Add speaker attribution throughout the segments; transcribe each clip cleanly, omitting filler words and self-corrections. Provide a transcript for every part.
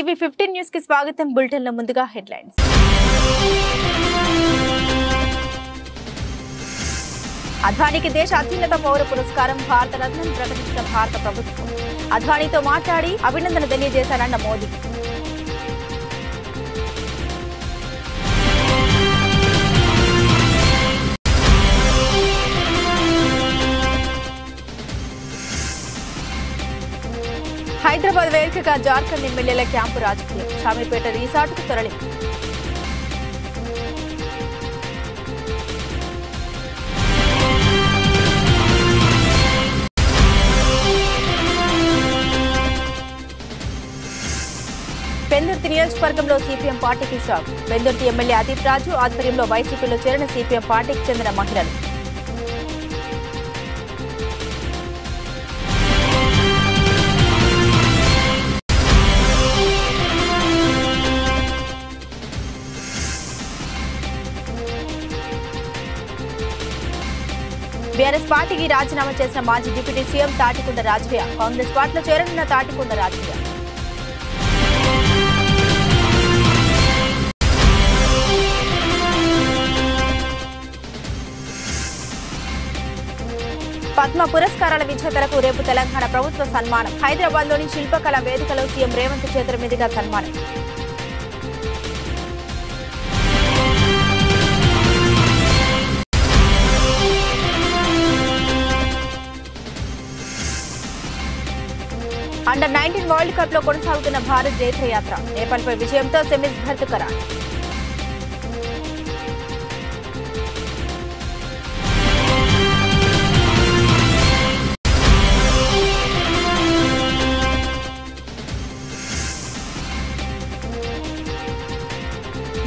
Speaker 1: టీవీ15 news కి స్వాగతం. Bulletin లో ముందుగా హెడ్లైన్స్. అద్వానీకి దేశ అత్యున్నత పౌర పురస్కారం భారత రత్నం ప్రకటించిన భారత ప్రభుత్వం. అద్వానీతో మాట్లాడి అభినందన తెలియజేశారన్న మోదీ. హైదరాబాద్ వేదికగా జార్ఖండ్ ఎమ్మెల్యేల క్యాంపు రాజకీయం. షామీర్పేట రిసార్టుకు తరలింపు. పెందుర్తి నియోజకవర్గంలో సిపిఎం పార్టీకి షాక్. పెందుర్తి ఎమ్మెల్యే అదీప్ రాజు ఆధ్వర్యంలో వైసీపీలో చేరిన సిపిఎం పార్టీకి చెందిన మహిళలు. బీఆర్ఎస్ పార్టీకి రాజీనామా చేసిన మాజీ డిప్యూటీ సీఎం తాటికొండ రాజయ్య కాంగ్రెస్ పార్టీలో చేరనున్న తాటికొండ రాజయ్య. పద్మ పురస్కారాల విజేతలకు రేపు తెలంగాణ ప్రభుత్వ సన్మానం. హైదరాబాద్లోని శిల్పకళ వేదికలో సీఎం రేవంత్ చేతుల మీదుగా సన్మానం. అండర్-19 వరల్డ్ కప్ లో కొనసాగుతున్న భారత్ జైత్రయాత్ర. నేపాల్పై విజయంతో సెమీస్ భర్తీ ఖరారు.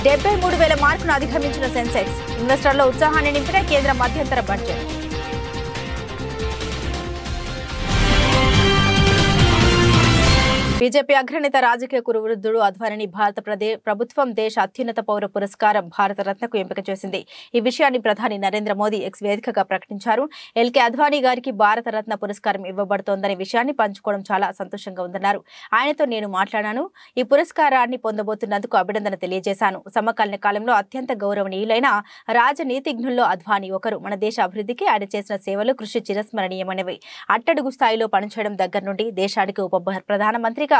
Speaker 1: $73,000 మార్కును అధిగమించిన సెన్సెక్స్. ఇన్వెస్టర్ల ఉత్సాహాన్ని నింపిన కేంద్ర మధ్యంతర బడ్జెట్. బీజేపీ అగ్రనేత రాజకీయ కురువృద్ధుడు అద్వానీని భారత ప్రభుత్వం దేశ అత్యున్నత పౌర పురస్కారం భారత రత్నకు ఎంపిక చేసింది. ఈ విషయాన్ని ప్రధాని నరేంద్ర మోదీ ఎక్స్ వేదికగా ప్రకటించారు. ఎల్కే అద్వానీ గారికి భారత రత్న పురస్కారం ఇవ్వబడుతోందనే విషయాన్ని పంచుకోవడం చాలా సంతోషంగా ఉందన్నారు. ఆయనతో నేను మాట్లాడాను. ఈ పురస్కారాన్ని పొందబోతున్నందుకు అభినందన తెలియజేశాను. సమకాలీన కాలంలో అత్యంత గౌరవనీయులైన రాజనీతిజ్ఞుల్లో అద్వానీ ఒకరు. మన దేశ అభివృద్ధికి ఆయన చేసిన సేవలు కృషి చిరస్మరణీయమైనవి. అట్టడుగు స్థాయిలో పనిచేయడం దగ్గర నుండి దేశానికి ఉప ప్రధానమంత్రిగా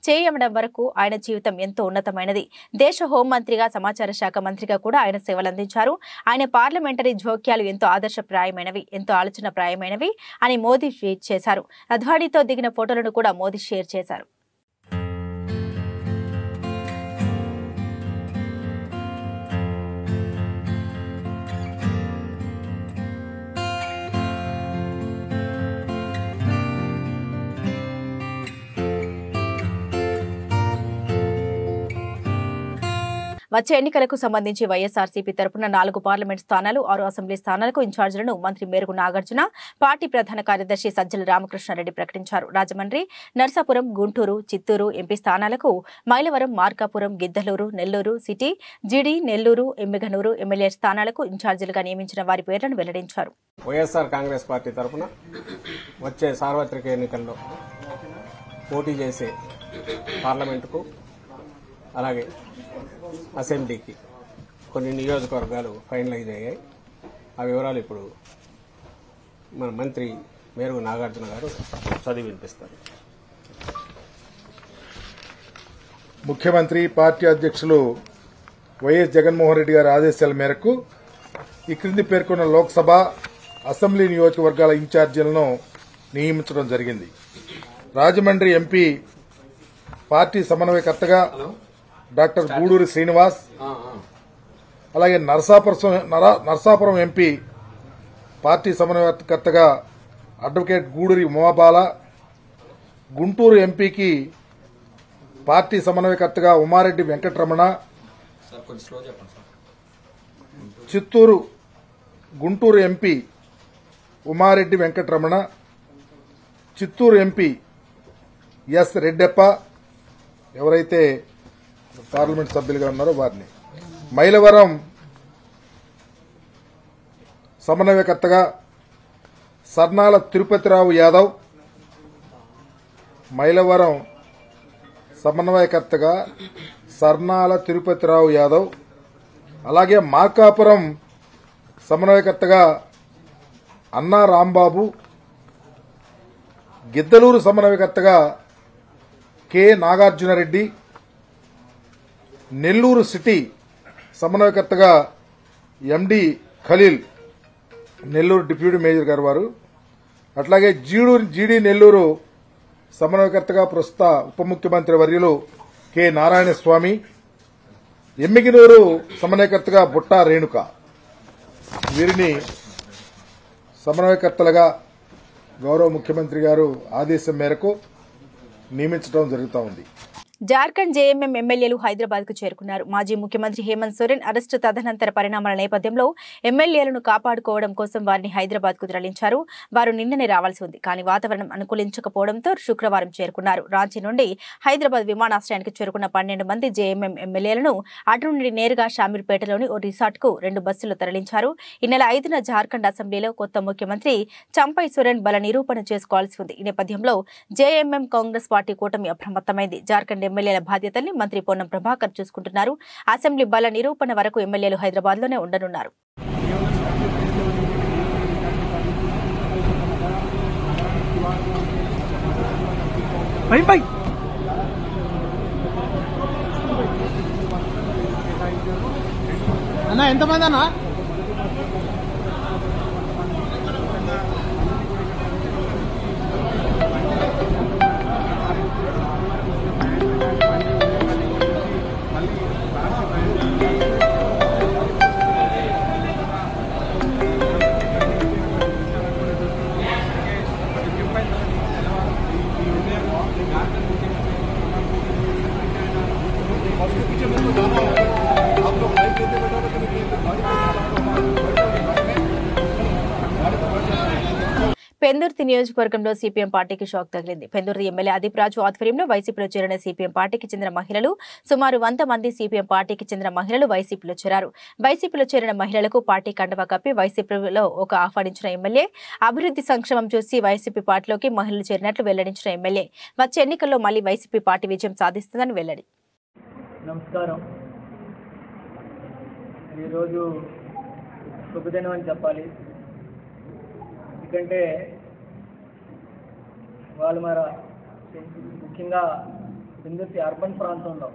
Speaker 1: చేయడం వరకు ఆయన జీవితం ఎంతో ఉన్నతమైనది. దేశ హోంమంత్రిగా సమాచార శాఖ మంత్రిగా కూడా ఆయన సేవలందించారు. ఆయన పార్లమెంటరీ జోక్యాలు ఎంతో ఆదర్శప్రాయమైనవి, ఎంతో ఆలోచనప్రాయమైనవి అని మోదీ ట్వీట్ చేశారు. అద్వానీతో దిగిన ఫోటోలను కూడా మోదీ షేర్ చేశారు. వచ్చే ఎన్నికలకు సంబంధించి వైఎస్ఆర్సీపీ తరపున 4 పార్లమెంట్ స్థానాలు, 6 అసెంబ్లీ స్థానాలకు ఇన్ఛార్జీలను మంత్రి మేరుగు నాగార్జున, పార్టీ ప్రధాన కార్యదర్శి సజ్జల రామకృష్ణారెడ్డి ప్రకటించారు. రాజమండ్రి, నర్సాపురం, గుంటూరు, చిత్తూరు ఎంపీ స్థానాలకు Mylavaram, Markapuram, Giddalur, Nellore city, GD, Nellore, Yemmiganur MLA స్థానాలకు ఇన్ఛార్జీలుగా నియమించిన వారి పేర్లను వెల్లడించారు.
Speaker 2: వైఎస్ఆర్ కాంగ్రెస్ పార్టీ తరపున వచ్చే సార్వత్రిక ఎన్నికల్లో పోటీ చేసే పార్లమెంటుకు అలాగే అసెంబ్లీకి కొన్ని నియోజకవర్గాలు ఫైనలైజ్ అయ్యాయి. ఆ వివరాలు ఇప్పుడు మన మంత్రి మేరుగు నాగార్జున గారు చదివి వినిపిస్తారు.
Speaker 3: ముఖ్యమంత్రి పార్టీ అధ్యక్షులు వైఎస్ జగన్మోహన్ రెడ్డి గారి ఆదేశాల మేరకు ఈ క్రింది పేర్కొన్న లోక్సభ, అసెంబ్లీ నియోజకవర్గాల ఇన్ఛార్జీలను నియమించడం జరిగింది. రాజమండ్రి ఎంపీ పార్టీ సమన్వయకర్తగా డాక్టర్ గూడూరి శ్రీనివాస్, అలాగే నర్సాపురం ఎంపీ పార్టీ సమన్వయకర్తగా అడ్వకేట్ గూడూరి ఉమాబాల, గుంటూరు ఎంపీకి పార్టీ సమన్వయకర్తగా Ummareddy Venkataramana, Guntur MP Ummareddy Venkataramana, Chittoor MP S Reddeppa ఎవరైతే పార్లమెంట్ సభ్యులుగా ఉన్నారో వారిని, మైలవరం సమన్వయకర్తగా సర్నాల తిరుపతిరావు యాదవ్, మైలవరం సమన్వయకర్తగా సర్నాల తిరుపతిరావు యాదవ్, అలాగే మార్కాపురం సమన్వయకర్తగా అన్నా రాంబాబు, గిద్దలూరు సమన్వయకర్తగా కె నాగార్జునరెడ్డి, నెల్లూరు సిటీ సమన్వయకర్తగా ఎండి ఖలీల్, నెల్లూరు డిప్యూటీ మేజర్ గారు వారు, అట్లాగే జీడీ నెల్లూరు సమన్వయకర్తగా ప్రస్తుత ఉప ముఖ్యమంత్రి వర్యులు కె నారాయణస్వామి, ఎమ్మిగినూరు సమన్వయకర్తగా బుట్టా రేణుక, వీరిని సమన్వయకర్తలుగా గౌరవ ముఖ్యమంత్రి గారు ఆదేశం మేరకు నియమించడం జరుగుతూ ఉంది.
Speaker 1: జార్ఖండ్ జేఎంఎం ఎమ్మెల్యేలు హైదరాబాద్ కు చేరుకున్నారు. మాజీ ముఖ్యమంత్రి హేమంత్ సోరెన్ అరెస్టు తదనంతర పరిణామాల నేపథ్యంలో ఎమ్మెల్యేలను కాపాడుకోవడం కోసం వారిని హైదరాబాద్ కు తరలించారు. వారు నిన్ననే రావాల్సి ఉంది, కానీ వాతావరణం అనుకూలించకపోవడంతో శుక్రవారం చేరుకున్నారు. రాంచీ నుండి హైదరాబాద్ విమానాశ్రయానికి చేరుకున్న 12 మంది జేఎంఎం ఎమ్మెల్యేలను అటు నుండి నేరుగా షామీర్పేటలోని ఓ రిసార్ట్ కు 2 బస్సులు తరలించారు. ఈ నెల 5న జార్ఖండ్ అసెంబ్లీలో కొత్త ముఖ్యమంత్రి చంపై సోరెన్ బల నిరూపణ చేసుకోవాల్సి ఉంది. ఈ నేపథ్యంలో జేఎంఎం కాంగ్రెస్ పార్టీ కూటమి అప్రమత్తమైంది. జార్ఖండ్ ఎమ్మెల్యేల బాధ్యతల్ని మంత్రి పొన్నం ప్రభాకర్ చూసుకుంటున్నారు. అసెంబ్లీ బల నిరూపణ వరకు ఎమ్మెల్యేలు హైదరాబాద్ లోనే ఉండనున్నారు.
Speaker 4: ఎంతమంది అన్నా?
Speaker 1: పెందుర్తి నియోజకవర్గంలో సిపిఎం పార్టీకి షాక్ తగిలింది. పెందుర్తి ఎమ్మెల్యే అదీప్ రాజు ఆధ్వర్యంలో వైసీపీలో చేరిన సిపిఎం పార్టీకి చెందిన మహిళలు సుమారు 100 మంది సిపిఎం పార్టీకి చెందిన మహిళలు వైసీపీలో చేరారు. వైసీపీలో చేరిన మహిళలకు పార్టీ కండువా కప్పి వైసీపీలో ఒక ఆహ్వానించిన ఎమ్మెల్యే అభివృద్ధి సంక్షేమం చూసి వైసీపీ పార్టీలోకి మహిళలు చేరినట్లు వెల్లడించిన ఎమ్మెల్యే వచ్చే ఎన్నికల్లో మళ్లీ వైసీపీ పార్టీ విజయం సాధిస్తుందని వెల్లడి.
Speaker 5: నమస్కారం. ఈరోజు శుభదినం అని చెప్పాలి. ఎందుకంటే వాళ్ళు ముఖ్యంగా పెందుర్తి అర్బన్ ప్రాంతంలో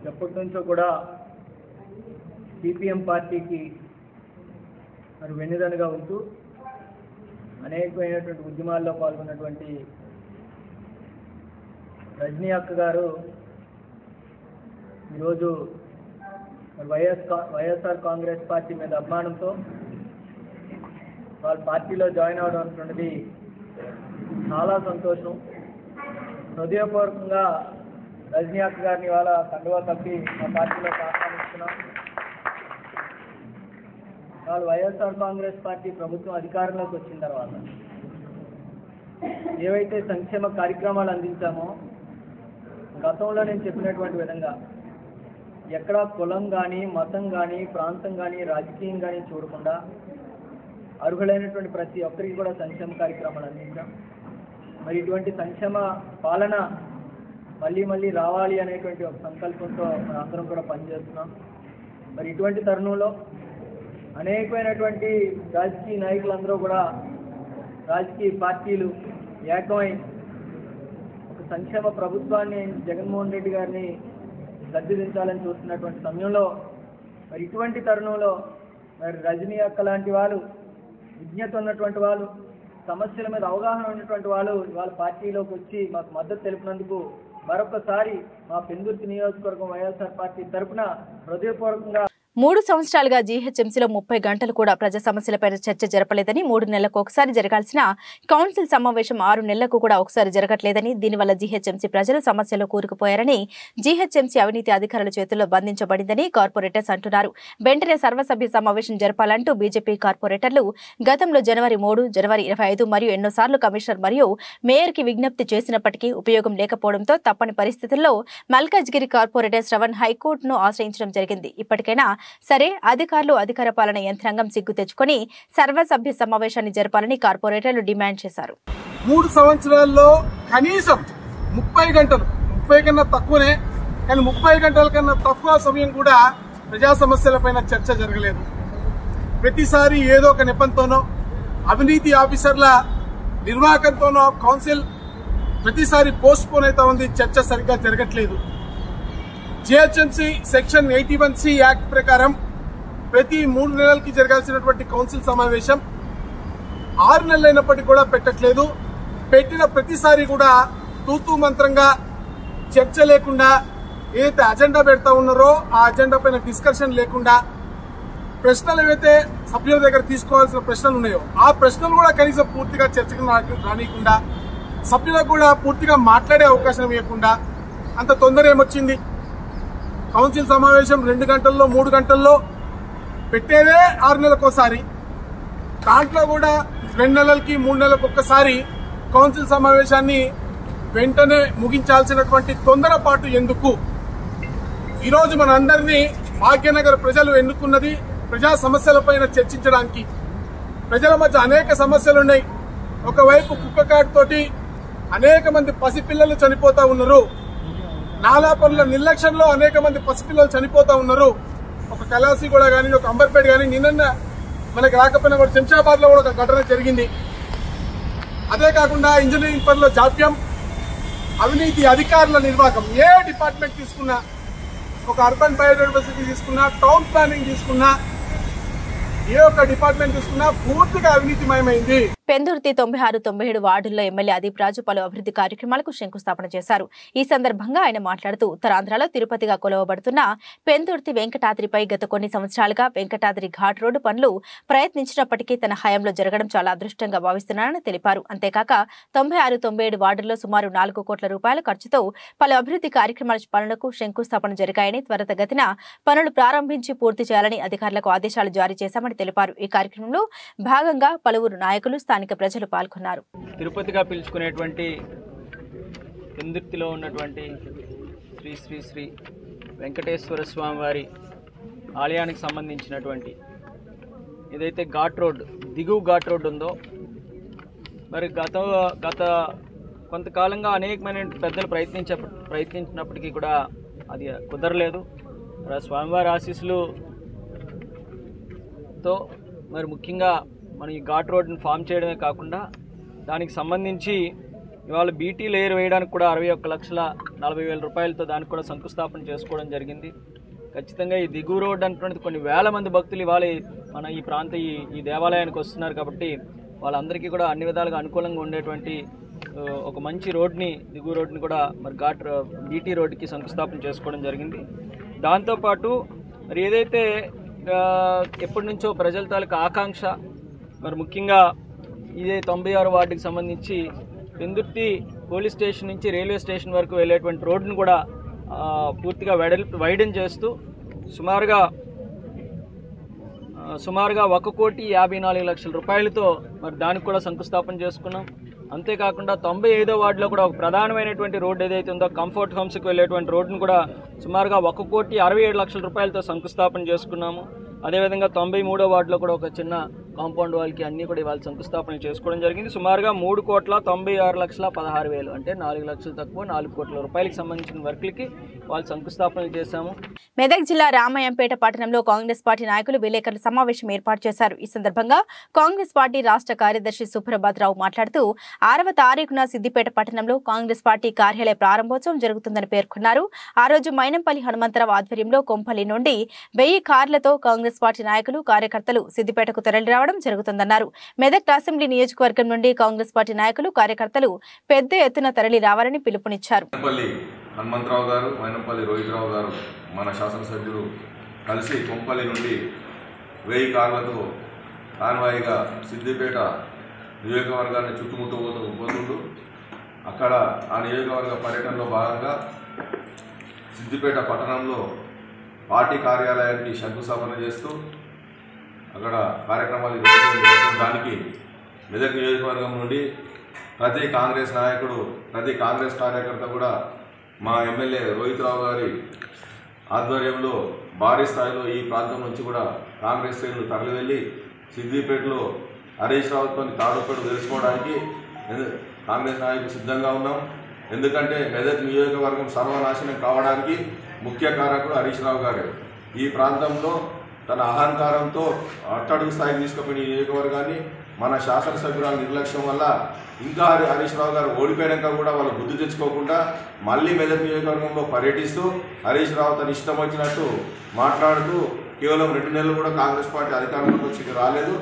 Speaker 5: ఎప్పటి నుంచో కూడా సిపిఎం పార్టీకి వెన్నుదన్నుగా ఉంటూ అనేకమైనటువంటి ఉద్యమాల్లో పాల్గొన్నటువంటి రజనీ అక్క గారు ఈరోజు వైఎస్ఆర్ కాంగ్రెస్ పార్టీ మీద అభిమానంతో వాళ్ళ పార్టీలో జాయిన్ అవడం అనుకున్నది చాలా సంతోషం. హృదయపూర్వకంగా రజనీ అక్క గారిని వాళ్ళ కండువా తప్పి మా పార్టీలో ఆహ్వానిస్తున్నాం. వాళ్ళు వైఎస్ఆర్ కాంగ్రెస్ పార్టీ ప్రభుత్వం అధికారంలోకి వచ్చిన తర్వాత ఏవైతే సంక్షేమ కార్యక్రమాలు అందించామో గతంలో నేను చెప్పినటువంటి విధంగా ఎక్కడా కులం కానీ, మతం కానీ, ప్రాంతం కానీ, రాజకీయం కానీ చూడకుండా అర్హులైనటువంటి ప్రతి ఒక్కరికి కూడా సంక్షేమ కార్యక్రమాలు అందించాం. మరి ఇటువంటి సంక్షేమ పాలన మళ్ళీ రావాలి అనేటువంటి ఒక సంకల్పంతో అందరం కూడా పనిచేస్తున్నాం. మరి ఇటువంటి తరుణంలో అనేకమైనటువంటి రాజకీయ నాయకులందరూ కూడా రాజకీయ పార్టీలు ఏకమై ఒక సంక్షేమ ప్రభుత్వాన్ని జగన్మోహన్ రెడ్డి గారిని గద్దెదించాలని చూస్తున్నటువంటి సమయంలో మరి ఇటువంటి తరుణంలో మరి రజనీ అక్క లాంటి వాళ్ళు, విజ్ఞత ఉన్నటువంటి వాళ్ళు, సమస్యల మీద అవగాహన ఉన్నటువంటి వాళ్ళు వాళ్ళ పార్టీలోకి వచ్చి మాకు మద్దతు తెలిపినందుకు మరొకసారి మా పెందుర్తి నియోజకవర్గం వైఎస్ఆర్ పార్టీ తరఫున హృదయపూర్వకంగా
Speaker 1: 3 సంవత్సరాలుగా జీహెచ్ఎంసీలో 30 గంటలు కూడా ప్రజా సమస్యలపై చర్చ జరపలేదని, 3 నెలలకు ఒకసారి జరగాల్సిన కౌన్సిల్ సమావేశం 6 నెలలకు కూడా ఒకసారి జరగట్లేదని, దీనివల్ల జీహెచ్ఎంసీ ప్రజలు సమస్యలో కూరుకుపోయారని, జీహెచ్ఎంసీ అవినీతి అధికారుల చేతుల్లో బంధించబడిందని కార్పొరేటర్స్ అంటున్నారు. వెంటనే సర్వసభ్య సమావేశం జరపాలంటూ బీజేపీ కార్పొరేటర్లు గతంలో జనవరి 3, జనవరి 25 మరియు ఎన్నోసార్లు కమిషనర్ మరియు మేయర్కి విజ్ఞప్తి చేసినప్పటికీ ఉపయోగం లేకపోవడంతో తప్పని పరిస్థితుల్లో మల్కాజ్గిరి కార్పొరేటర్ శ్రవణ్ హైకోర్టును ఆశ్రయించడం జరిగింది. ఇప్పటికైనా సరే అధికారులు, అధికార పాలన యంత్రాంగం సిగ్గు తెచ్చుకొని సర్వసభ్య సమావేశాన్ని జరపాలని కార్పొరేటర్లు డిమాండ్ చేశారు.
Speaker 4: 3 సంవత్సరాల్లో కనీసం 30 గంటలు 30 కన్నా తక్కువనే, కానీ 30 గంటల కన్నా తక్కువ సమయం కూడా ప్రజా సమస్యలపైన చర్చ జరగలేదు. ప్రతిసారి ఏదో ఒక నెపంతోనో అవినీతి ఆఫీసర్ల నిర్వాహకంతోనో కౌన్సిల్ ప్రతిసారి పోస్ట్ పోన్ అవుతా ఉంది, చర్చ సరిగ్గా జరగట్లేదు. జిహెచ్ఎంసీ సెక్షన్ 81C యాక్ట్ ప్రకారం ప్రతి 3 నెలలకి జరగాల్సినటువంటి కౌన్సిల్ సమావేశం 6 నెలలైనప్పటికీ కూడా పెట్టట్లేదు. పెట్టిన ప్రతిసారి కూడా తూతూ మంత్రంగా చర్చ లేకుండా, ఏదైతే అజెండా పెడతా ఉన్నారో ఆ అజెండా పైన డిస్కషన్ లేకుండా, ప్రశ్నలు ఏవైతే సభ్యుల దగ్గర తీసుకోవాల్సిన ప్రశ్నలు ఉన్నాయో ఆ ప్రశ్నలు కూడా కనీసం పూర్తిగా చర్చకు రానియకుండా, సభ్యులకు కూడా పూర్తిగా మాట్లాడే అవకాశం ఇవ్వకుండా, అంత తొందర ఏమొచ్చింది? కౌన్సిల్ సమావేశం 2 గంటల్లో 3 గంటల్లో పెట్టేదే 6 నెలలకోసారి. దాంట్లో కూడా 2 నెలలకి 3 నెలలకు ఒక్కసారి కౌన్సిల్ సమావేశాన్ని వెంటనే ముగించాల్సినటువంటి తొందరపాటు ఎందుకు? ఈరోజు మన అందరినీ భాగ్యనగర్ ప్రజలు ఎన్నుకున్నది ప్రజా సమస్యలపైన చర్చించడానికి. ప్రజల మధ్య అనేక సమస్యలున్నాయి. ఒకవైపు కుక్కకాటుతోటి అనేక మంది పసిపిల్లలు చనిపోతా ఉన్నారు. నాలా పనుల నిర్లక్ష్యంలో అనేక మంది పసిపిల్లలు చనిపోతా ఉన్నారు. ఒక కలాసిగూడ కానీ, ఒక అంబర్పేట కానీ, నిన్న మనకి రాకపోయినా కూడా శంషాబాద్ లో కూడా ఒక ఘటన జరిగింది. అదే కాకుండా ఇంజనీరింగ్ పనుల జాప్యం, అవినీతి అధికారుల నిర్వాహకం. ఏ డిపార్ట్మెంట్ తీసుకున్నా, ఒక అర్బన్ బయోడైవర్సిటీ తీసుకున్నా, టౌన్ ప్లానింగ్ తీసుకున్నా, ఏ ఒక్క డిపార్ట్మెంట్ తీసుకున్నా పూర్తిగా అవినీతిమయమైంది.
Speaker 1: పెందుర్తి 96, 97 వార్డుల్లో ఎమ్మెల్యే అదీప్ రాజు పలు అభివృద్ధి కార్యక్రమాలకు శంకుస్థాపన చేశారు. ఈ సందర్భంగా ఆయన మాట్లాడుతూ ఉత్తరాంధ్రలో తిరుపతిగా కొలవబడుతున్న పెందుర్తి వెంకటాద్రిపై గత కొన్ని సంవత్సరాలుగా వెంకటాద్రి ఘాట్ రోడ్డు పనులు ప్రయత్నించినప్పటికీ తన హయాంలో జరగడం చాలా అదృష్టంగా భావిస్తున్నానని తెలిపారు. అంతేకాక 96, 97 వార్డుల్లో సుమారు 4 కోట్ల రూపాయల ఖర్చుతో పలు అభివృద్ధి కార్యక్రమాల పనులకు శంకుస్థాపన జరిగాయని, త్వరితగతిన పనులు ప్రారంభించి పూర్తి చేయాలని అధికారులకు ఆదేశాలు జారీ చేశామని తెలిపారు. ఈ కార్యక్రమంలో భాగంగా పలువురు నాయకులు, స్థానిక ప్రజలు పాల్గొన్నారు.
Speaker 6: తిరుపతిగా పిలుచుకునేటువంటి పెందుర్తిలో ఉన్నటువంటి శ్రీ శ్రీ శ్రీ వెంకటేశ్వర స్వామి వారి ఆలయానికి సంబంధించినటువంటి ఏదైతే ఘాట్ రోడ్, దిగువ ఘాట్ రోడ్ ఉందో, మరి గత కొంతకాలంగా అనేకమైన పెద్దలు ప్రయత్నించినప్పటికీ కూడా అది కుదరలేదు. స్వామివారి ఆశీస్సులతో మరి ముఖ్యంగా మనం ఈ ఘాట్ రోడ్ని ఫామ్ చేయడమే కాకుండా దానికి సంబంధించి ఇవాళ బీటీ లేయర్ వేయడానికి కూడా 61,40,000 రూపాయలతో దానికి కూడా శంకుస్థాపన చేసుకోవడం జరిగింది. ఖచ్చితంగా ఈ దిగువ రోడ్ అనేటువంటిది కొన్ని వేల మంది భక్తులు ఇవాళ మన ఈ ఈ దేవాలయానికి వస్తున్నారు కాబట్టి వాళ్ళందరికీ కూడా అన్ని విధాలుగా అనుకూలంగా ఉండేటువంటి ఒక మంచి రోడ్ని, దిగువ రోడ్ని కూడా మరి బీటీ రోడ్డుకి శంకుస్థాపన చేసుకోవడం జరిగింది. దాంతోపాటు మరి ఏదైతే ఎప్పటి నుంచో ప్రజల తాలూకు ఆకాంక్ష, మరి ముఖ్యంగా ఇదే 96 వార్డుకి సంబంధించి పెందుర్తి పోలీస్ స్టేషన్ నుంచి రైల్వే స్టేషన్ వరకు వెళ్ళేటువంటి రోడ్డును కూడా పూర్తిగా వైడెన్ చేస్తూ సుమారుగా 1,54,00,000 రూపాయలతో మరి దానికి కూడా శంకుస్థాపన చేసుకున్నాం. అంతేకాకుండా 95వ వార్డులో కూడా ఒక ప్రధానమైనటువంటి రోడ్డు ఏదైతే ఉందో కంఫర్ట్ హోమ్స్కి వెళ్ళేటువంటి రోడ్డును కూడా సుమారుగా 1,67,00,000 రూపాయలతో శంకుస్థాపన చేసుకున్నాము. అదేవిధంగా 93వ వార్డులో కూడా ఒక చిన్న కాంపౌండ్ వాల్కి అన్నీ కూడా ఇవాళ శంకుస్థాపన చేసుకోవడం జరిగింది. సుమారుగా 3,96,16,000 అంటే 4 లక్షలు తక్కువ 4 కోట్ల రూపాయలకు సంబంధించిన వర్క్లకి వాళ్ళు శంకుస్థాపనలు చేశాము.
Speaker 1: మెదక్ జిల్లా రామాయంపేట పట్టణంలో కాంగ్రెస్ పార్టీ నాయకులు విలేకరుల సమావేశం ఏర్పాటు చేశారు. ఈ సందర్భంగా కాంగ్రెస్ పార్టీ రాష్ట్ర కార్యదర్శి సుప్రభాతరావు మాట్లాడుతూ 6వ తారీఖున సిద్దిపేట పట్టణంలో కాంగ్రెస్ పార్టీ కార్యాలయ ప్రారంభోత్సవం జరుగుతుందని పేర్కొన్నారు. ఆ రోజు మైనంపల్లి హనుమంతరావు ఆధ్వర్యంలో కొంపల్లి నుండి 1000 కార్లతో కాంగ్రెస్ పార్టీ నాయకులు, కార్యకర్తలు సిద్దిపేటకు తరలిరావడం జరుగుతుందన్నారు. మెదక్ అసెంబ్లీ నియోజకవర్గం నుండి కాంగ్రెస్ పార్టీ నాయకులు, కార్యకర్తలు పెద్ద ఎత్తున తరలి రావాలని పిలుపునిచ్చారు.
Speaker 7: హనుమంతరావు గారు, మైనంపల్లి రోహితరావు గారు మన శాసనసభ్యులు కలిసి కొంపల్లి నుండి 1000 కార్లతో కాన్వాయిగా సిద్దిపేట నియోజకవర్గాన్ని చుట్టుముట్టబోతుంటూ అక్కడ ఆ నియోజకవర్గ పర్యటనలో భాగంగా సిద్దిపేట పట్టణంలో పార్టీ కార్యాలయానికి శంకుస్థాపన చేస్తూ అక్కడ కార్యక్రమాలు దానికి మెదక్ నియోజకవర్గం నుండి ప్రతి కాంగ్రెస్ నాయకుడు, ప్రతి కాంగ్రెస్ కార్యకర్త కూడా మా ఎమ్మెల్యే రోహితరావు గారి ఆధ్వర్యంలో భారీ స్థాయిలో ఈ ప్రాంతం నుంచి కూడా కాంగ్రెస్ శ్రేణులు తరలి వెళ్ళి సిద్దిపేటలో హరీష్ రావుతో తాడుపేట తెలుసుకోవడానికి కాంగ్రెస్ నాయకులు సిద్ధంగా ఉన్నాం. ఎందుకంటే మెదక్ నియోజకవర్గం సర్వనాశనం కావడానికి ముఖ్య కారకుడు హరీష్ రావు గారు. ఈ ప్రాంతంలో తన అహంకారంతో అట్టడుగు స్థాయికి తీసుకుపోయిన నియోజకవర్గాన్ని మన శాసనసభ్యురాల నిర్లక్ష్యం వల్ల ఇంకా హరీష్ రావు గారు ఓడిపోయాక కూడా వాళ్ళు బుద్ధి తెచ్చుకోకుండా మళ్ళీ మెదక్ నియోజకవర్గంలో పర్యటిస్తూ హరీష్ రావు తన ఇష్టం వచ్చినట్టు మాట్లాడుతూ కేవలం 2 నెలలు కూడా కాంగ్రెస్ పార్టీ అధికారంలోకి వచ్చి రాలేదు.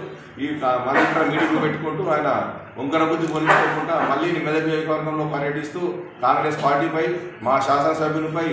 Speaker 7: మళ్ళీ ఇక్కడ మీటింగ్లు పెట్టుకుంటూ ఆయన వంకర బుద్ధి పొందుకోకుండా మళ్ళీ మెదక్ నియోజకవర్గంలో పర్యటిస్తూ కాంగ్రెస్ పార్టీపై మా శాసనసభ్యునిపై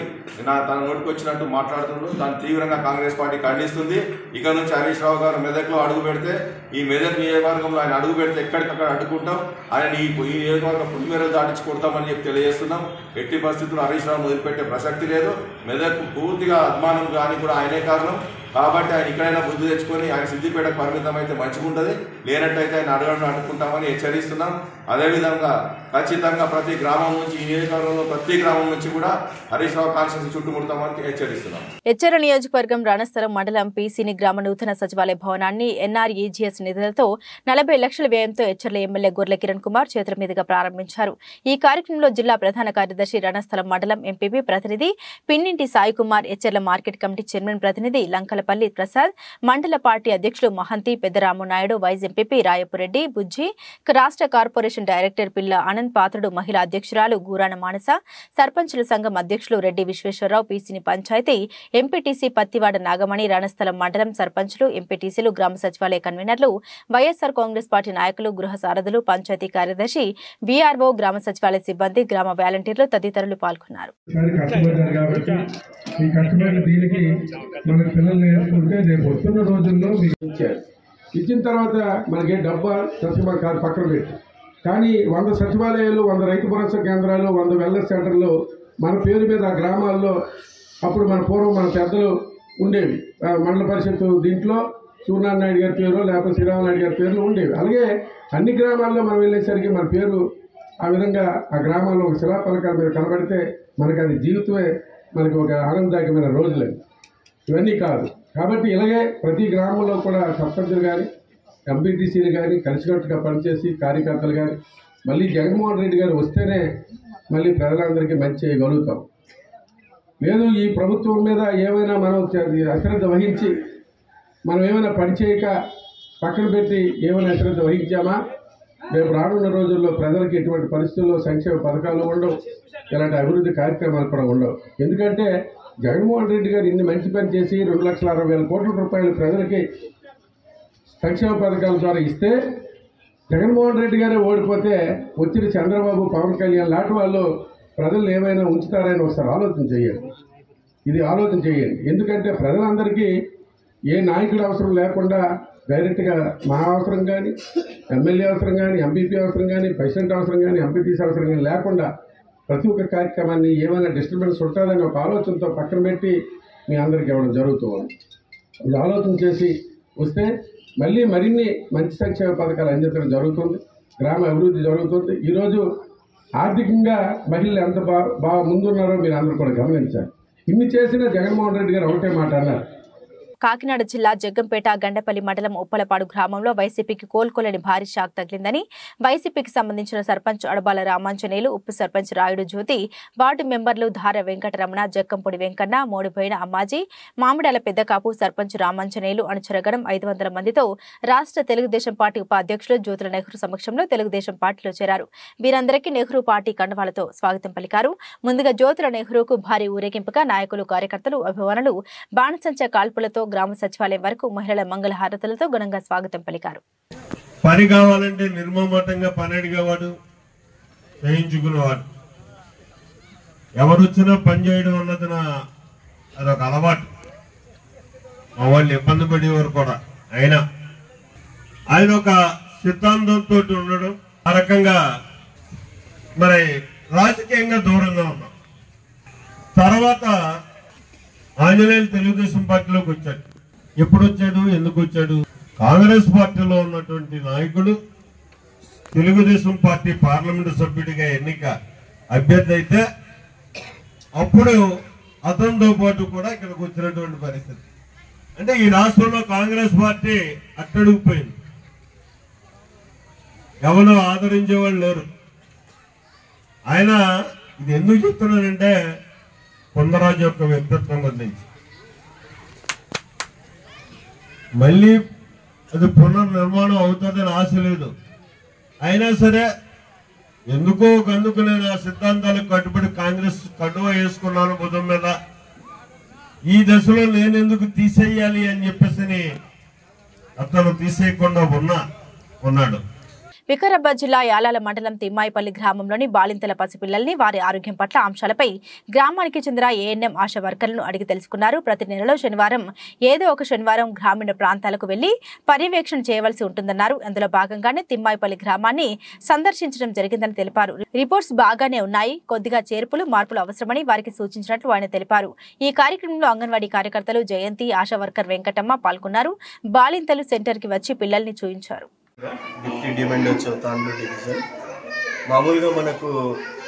Speaker 7: తన నోటికి వచ్చినట్టు మాట్లాడుతుంటూ దాన్ని తీవ్రంగా కాంగ్రెస్ పార్టీ ఖండిస్తుంది. ఇక నుంచి హరీష్ రావు గారు మెదక్లో అడుగు పెడితే ఈ మెదక్ నియోజకవర్గంలో ఆయన అడుగు పెడితే ఎక్కడికక్కడ అడ్డుకుంటాం, ఆయన ఈ నియోజకవర్గం పులిమేరలు దాటించి కొడతామని చెప్పి తెలియజేస్తున్నాం. ఎట్టి పరిస్థితుల్లో హరీష్ రావు వదిలిపెట్టే ప్రసక్తి లేదు. మెదక్ పూర్తిగా అభిమానం కానీ కూడా ఆయనే కారణం. కాబట్టి ఆయన ఇక్కడైనా బుద్ధి తెచ్చుకొని ఆయన సిద్దిపేటకు పరిమితం అయితే మంచిగా ఉంటుంది, లేనట్టయితే ఆయన అడుగులను అడ్డుకుంటామని హెచ్చరిస్తున్నాం. అదేవిధంగా ఖచ్చితంగా ప్రతి గ్రామం నుంచి ఈ నియోజకవర్గంలో ప్రతి గ్రామం నుంచి కూడా హరీష్ రావు కాన్స్టిట్యూన్సీ చుట్టుముడతామని హెచ్చరిస్తున్నాం.
Speaker 1: ఎచ్చెర నియోజకవర్గం రణస్థలం మండలం పీసీని గ్రామ నూతన సచివాలయ భవనాన్ని ఎన్ఆర్ఈజీఎస్ నిధులతో 40 లక్షల వ్యయంతో ఎచ్చెర్ల ఎమ్మెల్యే గొర్రె కిరణ్ కుమార్ చేతుల మీదుగా ప్రారంభించారు. ఈ కార్యక్రమంలో జిల్లా ప్రధాన కార్యదర్శి రణస్థలం మండలం ఎంపీపీ ప్రతినిధి Pinninti Sai Kumar, Etcherla market committee chairman ప్రతినిధి లంకలపల్లి ప్రసాద్, మండల పార్టీ అధ్యక్షులు మహంతి పెద్దరాము నాయుడు, వైస్ ఎంపీపీ రాయపురెడ్డి బుజ్జి, రాష్ట్ర కార్పొరేషన్ డైరెక్టర్ పిల్ల అనంత్ పాత్రుడు, మహిళా అధ్యక్షురాలు గూరాన మానస, సర్పంచుల సంఘం అధ్యక్షులు రెడ్డి విశ్వేశ్వరరావు, పీసీని పంచాయతీ ఎంపీటీసీ పత్తివాడ నాగమణి, రణస్థలం మండలం సర్పంచులు, ఎంపీటీసీలు, గ్రామ సచివాలయ కన్వీనర్లు, వైఎస్ఆర్ కాంగ్రెస్ పార్టీ నాయకులు, గృహ సారథులు, పంచాయతీ కార్యదర్శి, వీఆర్ఓ, గ్రామ సచివాలయ సిబ్బంది, గ్రామ వాలంటీర్లు తదితరులు పాల్గొన్నారు.
Speaker 8: ఇచ్చిన తర్వాత మనకి డబ్బా సచివాలయం కాదు పక్కన పెట్టి, కానీ 100 సచివాలయాలు, 100 రైతు భరోసా కేంద్రాలు, 100 వెల్నెస్ సెంటర్లు మన పేరు మీద ఆ గ్రామాల్లో అప్పుడు మన పూర్వం మన పెద్దలు ఉండేవి. మండల పరిషత్ దీంట్లో సూర్యనారాయణ నాయుడు గారి పేరు లేకపోతే శ్రీరామనాయుడు గారి పేర్లు ఉండేవి. అలాగే అన్ని గ్రామాల్లో మనం వెళ్ళేసరికి మన పేరు ఆ విధంగా ఆ గ్రామాల్లో ఒక శిలాఫలకాల మీద కనబడితే మనకు అది జీవితమే మనకి ఒక ఆనందదాయకమైన రోజులే. ఇవన్నీ కాదు కాబట్టి ఇలాగే ప్రతి గ్రామంలో కూడా సర్పంచులు కానీ ఎంపీటీసీలు కానీ కలిసికట్టుగా పనిచేసి కార్యకర్తలు కానీ మళ్ళీ జగన్మోహన్ రెడ్డి గారు వస్తేనే మళ్ళీ ప్రజలందరికీ మంచి చేయగలుగుతాం. లేదు ఈ ప్రభుత్వం మీద ఏమైనా మనం అశ్రద్ధ వహించి మనం ఏమైనా పనిచేయక పక్కన పెట్టి ఏమైనా అశ్రద్ధ వహించామా, రేపు రానున్న రోజుల్లో ప్రజలకు ఎటువంటి పరిస్థితుల్లో సంక్షేమ పథకాలు ఉండవు, ఇలాంటి అభివృద్ధి కార్యక్రమాలు కూడా ఉండవు. ఎందుకంటే జగన్మోహన్ రెడ్డి గారు ఇన్ని మంచి పని చేసి 2,60,000 కోట్ల రూపాయలు ప్రజలకి సంక్షేమ పథకాల ద్వారా ఇస్తే జగన్మోహన్ రెడ్డి గారే ఓడిపోతే వచ్చిన చంద్రబాబు, పవన్ కళ్యాణ్ లాంటి వాళ్ళు ప్రజలు ఏమైనా ఉంచుతారని ఒకసారి ఆలోచన చేయండి. ఇది ఆలోచన చేయండి. ఎందుకంటే ప్రజలందరికీ ఏ నాయకుడు అవసరం లేకుండా డైరెక్ట్గా మా అవసరం కానీ, ఎమ్మెల్యే అవసరం కానీ, ఎంపీపీ అవసరం కానీ, ప్రెసిడెంట్ అవసరం కానీ, ఎంపీటీసీ అవసరం కానీ లేకుండా ప్రతి ఒక్క కార్యక్రమాన్ని ఏమైనా డిస్టర్బెన్స్ ఉంటుందని ఒక ఆలోచనతో పక్కన పెట్టి మీ అందరికీ ఇవ్వడం జరుగుతుంది. ఇది ఆలోచన చేసి వస్తే మళ్ళీ మరిన్ని మంచి సంక్షేమ పథకాలు అందించడం జరుగుతుంది, గ్రామ అభివృద్ధి జరుగుతుంది. ఈరోజు ఆర్థికంగా మహిళలు ఎంత బాగా ముందున్నారో మీరు అందరూ కూడా గమనించాలి. ఇన్ని చేసిన జగన్మోహన్ రెడ్డి గారు ఒకటే మాట అన్నారు.
Speaker 1: కాకినాడ జిల్లా జగ్గంపేట గండపల్లి మండలం ఉప్పలపాడు గ్రామంలో వైసీపీకి కోలుకోలేని భారీ షాక్ తగిలిందని వైసీపీకి సంబంధించిన సర్పంచ్ అడబాల రామాంజనేయులు, ఉప సర్పంచ్ రాయుడు జ్యోతి, వార్డు మెంబర్లు ధార వెంకటరమణ, జక్కంపొడి వెంకన్న, మోడిపోయిన అమ్మాజీ, మామిడాల పెద్దకాపు, సర్పంచ్ రామాంజనేయులు అనుచరగణం 500 మందితో రాష్ట్ర తెలుగుదేశం పార్టీ ఉపాధ్యక్షులు జ్యోతుల నెహ్రూ సమక్షంలో తెలుగుదేశం పార్టీలో చేరారు. వీరందరికీ నెహ్రూ పార్టీ కండువాలతో స్వాగతం పలికారు. ముందుగా జ్యోతుల నెహ్రూకు భారీ ఊరేగింపుగా నాయకులు, కార్యకర్తలు, అభిమానులు బాణసంచ కాల్పులతో గ్రామ సచివాలయం వరకు మహిళల మంగళహారతులతో ఘనంగా స్వాగతం పలికారు.
Speaker 9: పని కావాలంటే నిర్మమతంగా పని అడిగేవాడు, చేయించుకునేవాడు. ఎవరు వచ్చినా పని చేయడం అన్నది అదొక అలవాటు. మా వాళ్ళు ఇబ్బంది పడేవారు కూడా. ఆయన ఒక సిద్ధాంతంతో ఉండడం, ఆ రకంగా మరి రాజకీయంగా దూరంగా ఉన్నాం. తర్వాత ఆంజనేయులు తెలుగుదేశం పార్టీలోకి వచ్చాడు. ఎప్పుడు వచ్చాడు, ఎందుకు వచ్చాడు? కాంగ్రెస్ పార్టీలో ఉన్నటువంటి నాయకుడు తెలుగుదేశం పార్టీ పార్లమెంటు సభ్యుడిగా ఎన్నిక అభ్యర్థి అయితే అప్పుడు అతనితో పాటు కూడా ఇక్కడికి వచ్చినటువంటి పరిస్థితి. అంటే ఈ రాష్ట్రంలో కాంగ్రెస్ పార్టీ అట్టడుగుపోయింది, ఎవరు ఆదరించేవాళ్ళు లేరు. ఆయన ఇది ఎందుకు చెప్తున్నానంటే కొందరాజు యొక్క వ్యక్తిత్వం గురించి. మళ్ళీ అది పునర్నిర్మాణం అవుతుందని ఆశ లేదు. అయినా సరే ఎందుకో అందుకు నేను ఆ సిద్ధాంతాలకు కట్టుబడి కాంగ్రెస్ కండువా వేసుకున్నాను భుజం మీద. ఈ దశలో నేను ఎందుకు తీసేయాలి అని చెప్పేసి అతను తీసేయకుండా ఉన్నాడు.
Speaker 1: వికారాబాద్ జిల్లా యాలాల మండలం తిమ్మాయిపల్లి గ్రామంలోని బాలింతల పసిపిల్లల్ని వారి ఆరోగ్యం పట్ల అంశాలపై గ్రామానికి చెందిన ఏఎన్ఎం ఆశా వర్కర్లను అడిగి తెలుసుకున్నారు. ప్రతి నెలలో శనివారం ఏదో ఒక శనివారం గ్రామీణ ప్రాంతాలకు వెళ్లి పర్యవేక్షణ చేయవలసి ఉంటుందన్నారు. అందులో భాగంగానే తిమ్మాయిపల్లి గ్రామాన్ని సందర్శించడం జరిగిందని తెలిపారు. రిపోర్ట్స్ బాగానే ఉన్నాయి, కొద్దిగా మార్పులు అవసరమని వారికి సూచించినట్లు ఆయన తెలిపారు. ఈ కార్యక్రమంలో అంగన్వాడీ కార్యకర్తలు జయంతి, ఆశా వర్కర్ వెంకటమ్మ పాల్గొన్నారు. బాలింతలు సెంటర్ కి వచ్చి పిల్లల్ని చూయించారు.
Speaker 10: Deputy demand Tandur division. మామూలుగా మనకు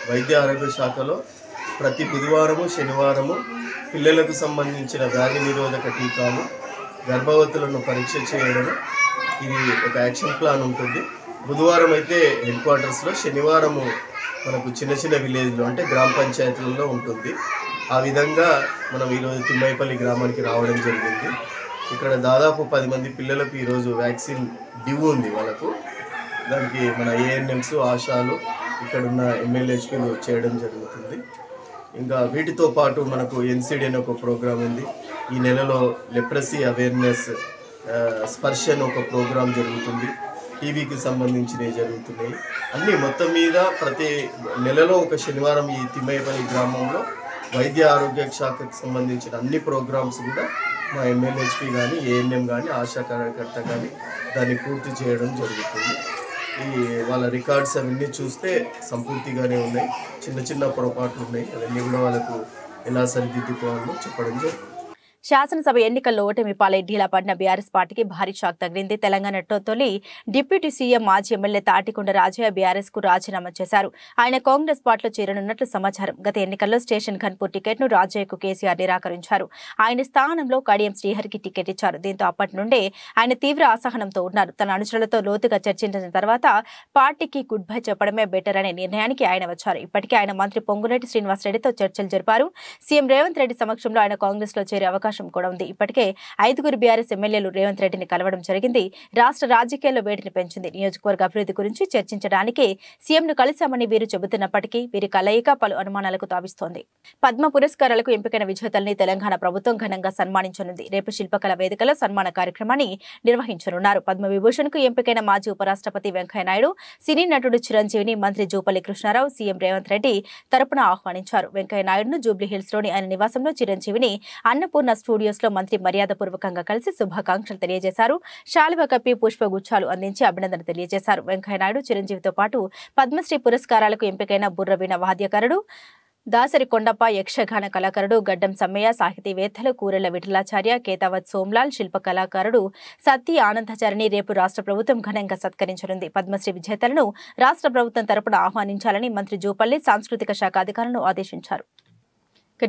Speaker 10: వైద్య ఆరోగ్య శాఖలో ప్రతి బుధవారము శనివారము పిల్లలకు సంబంధించిన వ్యాధి నిరోధక టీకాలు, గర్భవతులను పరీక్ష చేయడం, ఇది ఒక యాక్షన్ ప్లాన్ ఉంటుంది. బుధవారం అయితే హెడ్ క్వార్టర్స్లో, శనివారము మనకు చిన్న చిన్న విలేజ్లో అంటే గ్రామ పంచాయతీలలో ఉంటుంది. ఆ విధంగా మనం ఈరోజు తిమ్మాయిపల్లి గ్రామానికి రావడం జరిగింది. ఇక్కడ దాదాపు 10 మంది పిల్లలకు ఈరోజు వ్యాక్సిన్ డ్యూ ఉంది వాళ్ళకు. దానికి మన ఏఎన్ఎంస్, ఆశాలు, ఇక్కడున్న ఎమ్మెల్యేహెచ్పీలు చేయడం జరుగుతుంది. ఇంకా వీటితో పాటు మనకు ఎన్సిడి అనే ఒక ప్రోగ్రాం ఉంది. ఈ నెలలో లెప్రసీ అవేర్నెస్ స్పర్శ అని ఒక ప్రోగ్రాం జరుగుతుంది. టీవీకి సంబంధించినవి జరుగుతున్నాయి. అన్నీ మొత్తం మీద ప్రతి నెలలో ఒక శనివారం ఈ తిమ్మాయిపల్లి గ్రామంలో వైద్య ఆరోగ్య శాఖకు సంబంధించిన అన్ని ప్రోగ్రామ్స్ కూడా మా ఎమ్మెల్యేహెచ్పీ కానీ, ఏఎన్ఎం కానీ, ఆశా కార్యకర్త కానీ దాన్ని పూర్తి చేయడం జరుగుతుంది. వాళ్ళ రికార్డ్స్ అవన్నీ చూస్తే సంపూర్తిగానే ఉన్నాయి. చిన్న చిన్న పొరపాట్లు ఉన్నాయి. అవన్నీ కూడా వాళ్ళకు ఎలా సరిదిద్దుకోవాలో చెప్పడం జరుగుతుంది.
Speaker 1: శాసనసభ ఎన్నికల్లో ఓటమి పాలై ఢీలా పడిన బీఆర్ఎస్ పార్టీకి భారీ షాక్ తగిలింది. తెలంగాణ తొలి డిప్యూటీ సీఎం మాజీ ఎమ్మెల్యే తాటికొండ రాజయ్య బీఆర్ఎస్ కు రాజీనామా చేశారు. ఆయన కాంగ్రెస్ పార్టీలో చేరనున్నట్లు సమాచారం. గత ఎన్నికల్లో స్టేషన్ ఘన్పూర్ టికెట్ ను రాజయ్యకు కేసీఆర్ నిరాకరించారు. ఆయన స్థానంలో కడియం శ్రీహరికి టికెట్ ఇచ్చారు. దీంతో అప్పటి నుండే ఆయన తీవ్ర అసహనంతో ఉన్నారు. తన అనుచరులతో లోతుగా చర్చించిన తర్వాత పార్టీకి గుడ్ బై చెప్పడమే బెటర్ అనే నిర్ణయానికి ఆయన వచ్చారు. ఇప్పటికే ఆయన మంత్రి పొంగులేటి శ్రీనివాసరెడ్డితో చర్చలు జరిపారు. సీఎం రేవంత్ రెడ్డి సమక్షంలో ఆయన కాంగ్రెస్ లో చేరే అవకాశం కూడా ఉంది. ఇప్పటికే 5 బీఆర్ఎస్ ఎమ్మెల్యేలు రేవంత్ రెడ్డిని కలవడం జరిగింది. రాష్ట్ర రాజకీయాల్లో వేడిని పెంచింది. నియోజకవర్గ అభివృద్ధి గురించి చర్చించడానికి సీఎంను కలిశామని వీరు చెబుతున్నప్పటికీ వీరి కలయిక పలు అనుమానాలకు తావిస్తోంది. పద్మ పురస్కారాలకు ఎంపికైన విజేతల్ని తెలంగాణ ప్రభుత్వం ఘనంగా సన్మానించనుంది. రేపు శిల్పకళ వేదికలో సన్మాన కార్యక్రమాన్ని నిర్వహించనున్నారు. పద్మ విభూషణ్ కు ఎంపికైన మాజీ ఉపరాష్ట్రపతి వెంకయ్యనాయుడు, సినీ నటుడు చిరంజీవిని మంత్రి జూపల్లి కృష్ణారావు సీఎం రేవంత్ రెడ్డి తరపున ఆహ్వానించారు. వెంకయ్యనాయుడును జూబ్లీహిల్స్ లోని ఆయన నివాసంలో, చిరంజీవిని అన్నపూర్ణ స్టూడియోస్ లో మంత్రి మర్యాదపూర్వకంగా కలిసి శుభాకాంక్షలు తెలియజేశారు. శాలువ కప్పి పుష్పగుచ్చాలు అందించి అభినందన తెలియజేశారు. వెంకయ్యనాయుడు చిరంజీవితో పాటు పద్మశ్రీ పురస్కారాలకు ఎంపికైన బుర్రవీణ వాద్యకారుడు, దాసరి కొండప్ప యక్షగాన కళాకారుడు, గడ్డం సమ్మయ్య, సాహితీవేత్తలు కూరెళ్ల విఠలాచార్య, కేతావత్ సోమ్లాల్, శిల్ప కళాకారుడు సత్తి ఆనందాచారిని రేపు రాష్ట్ర ప్రభుత్వం ఘనంగా సత్కరించనుంది. పద్మశ్రీ విజేతలను రాష్ట్ర ప్రభుత్వం తరపున ఆహ్వానించాలని మంత్రి జూపల్లి సాంస్కృతిక శాఖ అధికారులను ఆదేశించారు.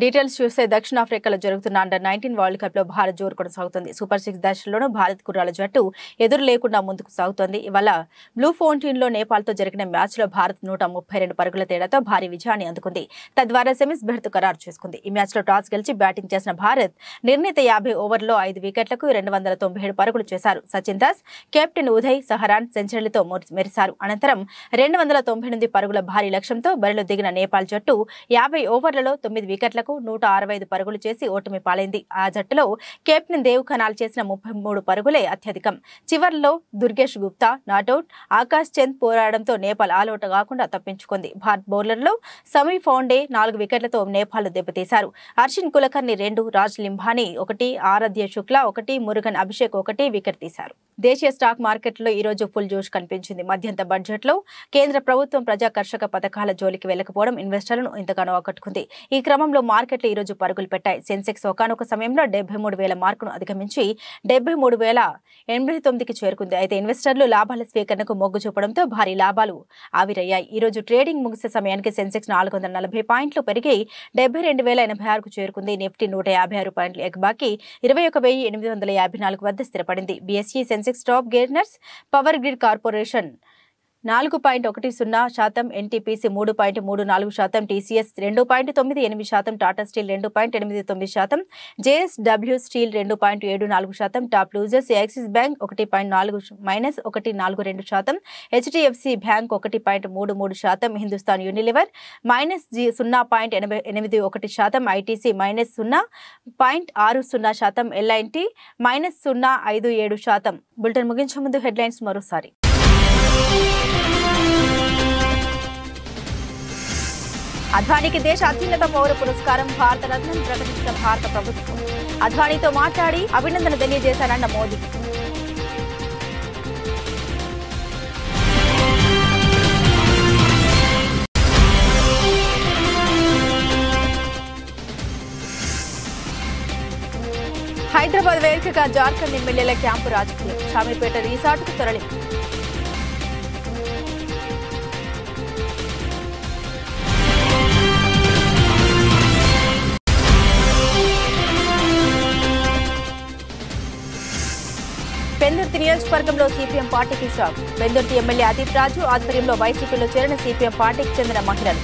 Speaker 1: డీటెయిల్స్ చూస్తే దక్షిణాఫ్రికాలో జరుగుతున్న అండర్-19 వరల్డ్ కప్ లో భారత్ జోరు కొనసాగుతుంది. సూపర్ 6 దశలోనూ భారత్ కుర్రాల జట్టు ఎదురు లేకుండా ముందుకు సాగుతోంది. ఇవాళ బ్లూ ఫౌంటైన్ లో నేపాల్ తో జరిగిన మ్యాచ్ లో భారత్ 132 పరుగుల తేడాతో భారీ విజయాన్ని అందుకుంది. తద్వారా సెమీస్ బెర్త్ ఖరారు చేసుకుంది. ఈ మ్యాచ్ లో టాస్ గెలిచి బ్యాటింగ్ చేసిన భారత్ నిర్ణీత 50 ఓవర్లలో 5 వికెట్లకు 297 పరుగులు చేశారు. సచిన్ దాస్, కెప్టెన్ ఉదయ్ సహరాన్ సెంచరీలతో మెరిశారు. అనంతరం 298 పరుగుల భారీ లక్ష్యంతో బరిలో దిగిన నేపాల్ జట్టు 50 ఓవర్లలో 9 వికెట్ల 165 పరుగులు చేసి ఓటమి పాలైంది. ఆ జట్టులో కెప్టెన్ దేవ్ ఖనాల్ చేసిన 33 పరుగులే అత్యధికం. చివర్లో దుర్గేష్ గుప్తా నాటౌట్, ఆకాష్ చంద్ పోరాడంతో నేపాల్ ఆలౌట్ కాకుండా తప్పించుకుంది. భారత్ బౌలర్లో సమీ ఫౌండే 4 వికెట్లతో నేపాల్ దెబ్బతీశారు. హర్షిన్ కులకర్ణి 2, రాజ్ లింబానీ 1, ఆరాధ్య శుక్లా 1, మురుగన్ అభిషేక్ 1 వికెట్ తీశారు. దేశీయ స్టాక్ మార్కెట్లో ఈ రోజు ఫుల్ జోష్ కనిపించింది. మధ్యంత బడ్జెట్ లో కేంద్ర ప్రభుత్వం ప్రజాకర్షక పథకాల జోలికి వెళ్లకపోవడం ఇన్వెస్టర్లను ఎంతగానో ఆకట్టుకుంది. ఈ క్రమంలో మార్కెట్లు ఈ రోజు పరుగులు పెట్టాయి. సెన్సెక్స్ ఒకానొక సమయంలో 73,000 మార్కును అధిగమించి 73,089కి చేరుకుంది. అయితే ఇన్వెస్టర్లు లాభాల స్వీకరణకు మొగ్గు చూపడంతో భారీ లాభాలు ఆవిరయ్యాయి. ఈ రోజు ట్రేడింగ్ ముగిసే సమయానికి సెన్సెక్స్ 440 పాయింట్లు పెరిగి 72,086కు చేరుకుంది. నిఫ్టీ 156 పాయింట్లు ఎగబాకి 21,854 వద్ద స్థిరపడింది. BSE Sensex top gainers power grid corporation 4.10%, NTPC 3.34%, TCS 2.98%, Tata steel 2.89%, JSW steel 2.74%, top losers Axis bank -1.42%, HDFC bank 1.33%, Hindustan Unilever -0.81%, ITC -0.60%, L and T -0.57%. Bulletin ముగించే ముందు హెడ్లైన్స్ మరోసారి. అద్వానీకి దేశ అత్యున్నత పౌర పురస్కారం భారత రత్నం ప్రకటించిన భారత ప్రభుత్వం. అద్వానీతో మాట్లాడి అభినందన తెలియజేశారన్న మోదీ. హైదరాబాద్ వేదికగా జార్ఖండ్ ఎమ్మెల్యేల క్యాంపు రాజకీయం. షామీర్పేట రిసార్టుకు తరలింపు. పెందుర్తి నియోజకవర్గంలో సిపిఎం పార్టీకి షాక్. పెందుర్తి ఎమ్మెల్యే అదీప్ రాజు ఆధ్వర్యంలో వైసీపీలో చేరిన సిపిఎం పార్టీకి చెందిన మహిళలు.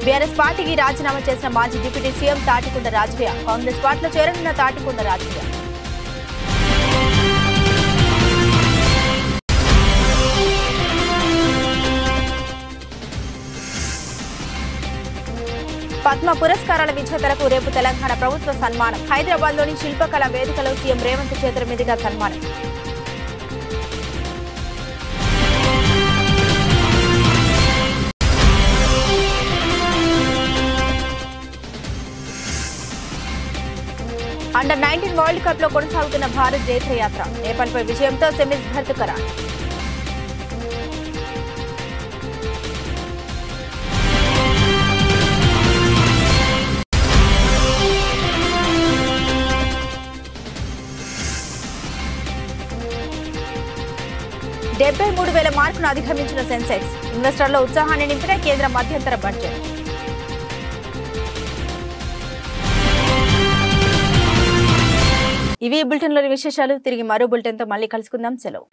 Speaker 1: బీఆర్ఎస్ పార్టీకి రాజీనామా చేసిన మాజీ డిప్యూటీ సీఎం తాటికొండ రాజయ్య. కాంగ్రెస్ పార్టీలో చేరనున్న తాటికొండ రాజయ్య. పద్మ పురస్కారాల విజేతలకు రేపు తెలంగాణ ప్రభుత్వ సన్మానం. హైదరాబాద్లోని శిల్పకళా వేదికలో సీఎం రేవంత్ చేతుల మీదుగా సన్మానం. అండర్-19 వరల్డ్ కప్ లో కొనసాగుతున్న భారత్ జైత్రయాత్ర. నేపాల్పై విజయంతో సెమీస్ భర్తీ ఖరారు. $73,000 మార్కును అధిగమించిన సెన్సెక్స్. ఇన్వెస్టర్ల ఉత్సాహాన్ని నింపిన కేంద్ర మధ్యంతర బడ్జెట్. ఇవి బులెటిన్లోని విశేషాలు. తిరిగి మరో బులెటిన్తో మళ్ళీ కలుసుకుందాం. సెలవు.